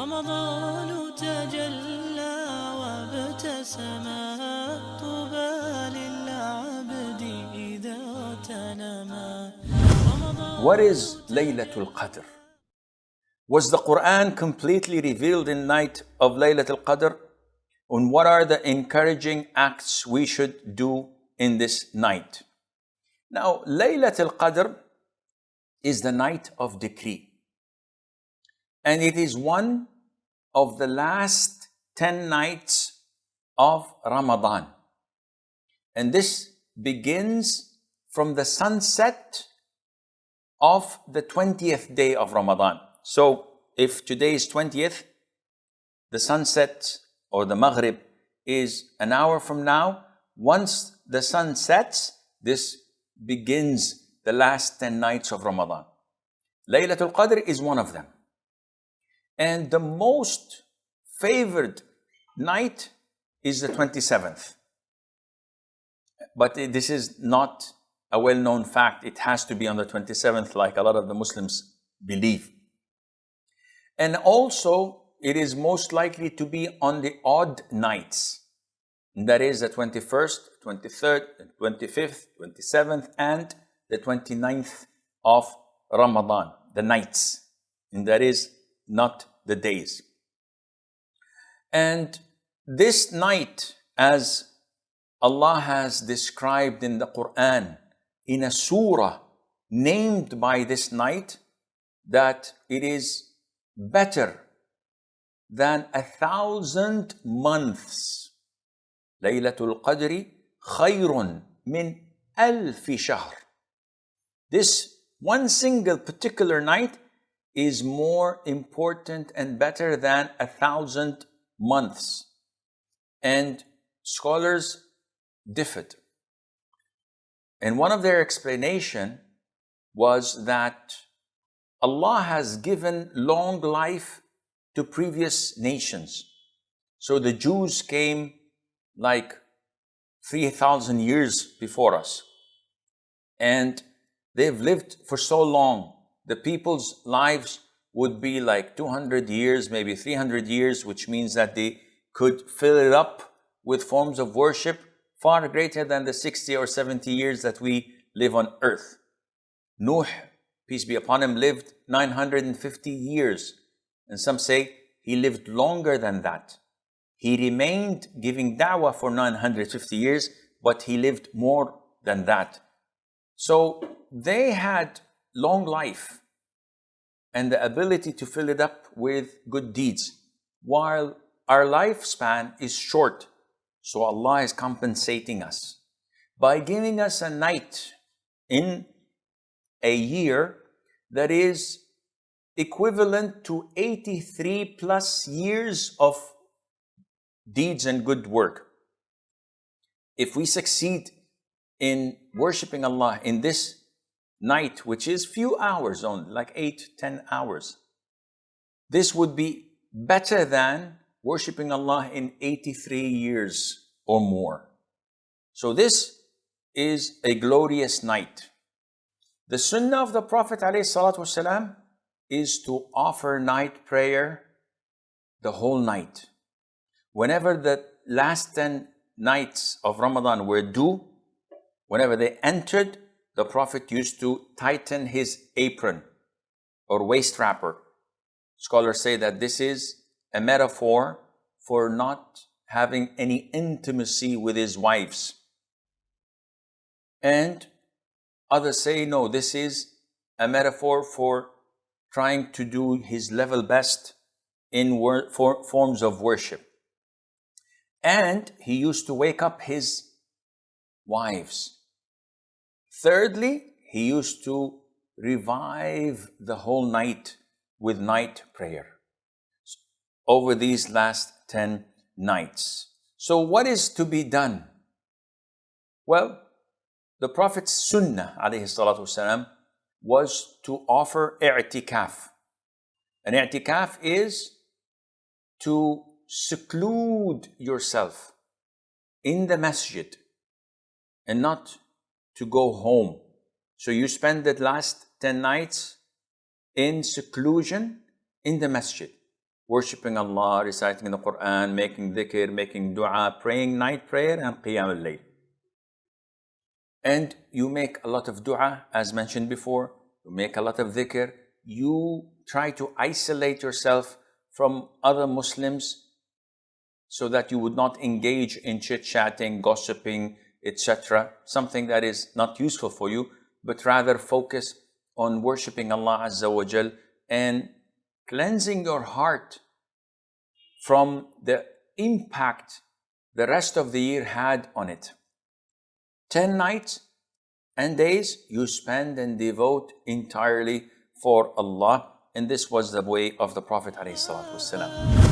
رمضان تجلى وابتسما طوبى للعبد إذا تنما. What is Laylatul Qadr? Was the Qur'an completely revealed in night of Laylatul Qadr? And what are the encouraging acts we should do in this night? Now, Laylatul Qadr is the night of decree. And it is one of the last 10 nights of Ramadan. And this begins from the sunset of the 20th day of Ramadan. So if today is 20th, the sunset or the Maghrib is an hour from now. Once the sun sets, this begins the last 10 nights of Ramadan. Laylatul Qadr is one of them. And the most favored night is the 27th. But this is not a well-known fact. It has to be on the 27th, like a lot of the Muslims believe. And also, it is most likely to be on the odd nights. And that is the 21st, 23rd, 25th, 27th, and the 29th of Ramadan, the nights. And that is not the days. And this night, as Allah has described in the Qur'an, in a surah named by this night, that it is better than 1,000 months. Laylatul Qadri khayrun min alfi shahr. This one single particular night is more important and better than 1,000 months. And scholars differed. And one of their explanation was that Allah has given long life to previous nations. So the Jews came like 3,000 years before us. And they've lived for so long. The people's lives would be like 200 years, maybe 300 years, which means that they could fill it up with forms of worship far greater than the 60 or 70 years that we live on earth. Nuh, peace be upon him, lived 950 years. And some say he lived longer than that. He remained giving da'wah for 950 years, but he lived more than that. So they had long life and the ability to fill it up with good deeds, while our lifespan is short. So Allah is compensating us by giving us a night in a year that is equivalent to 83 plus years of deeds and good work. If we succeed in worshiping Allah in this night, which is few hours only, like 8-10 hours, this would be better than worshiping Allah in 83 years or more. So this is a glorious night. The sunnah of the Prophet ﷺ is to offer night prayer the whole night. Whenever the last 10 nights of Ramadan were due, whenever they entered, the Prophet used to tighten his apron or waist wrapper. Scholars say that this is a metaphor for not having any intimacy with his wives. And others say, no, this is a metaphor for trying to do his level best in forms of worship. And he used to wake up his wives. Thirdly, he used to revive the whole night with night prayer over these last 10 nights. So what is to be done? Well, the Prophet's sunnah ﷺ was to offer i'tikaf. An i'tikaf is to seclude yourself in the masjid and not to go home. So you spend the last 10 nights in seclusion in the masjid. worshipping Allah, reciting the Qur'an, making dhikr, making dua, praying night prayer and qiyam al-layl. And you make a lot of dua, as mentioned before, you make a lot of dhikr, you try to isolate yourself from other Muslims so that you would not engage in chit-chatting, gossiping, etc., something that is not useful for you, but rather focus on worshipping Allah Azza wa Jal and cleansing your heart from the impact the rest of the year had on it. 10 nights and days you spend and devote entirely for Allah, and this was the way of the Prophet ﷺ.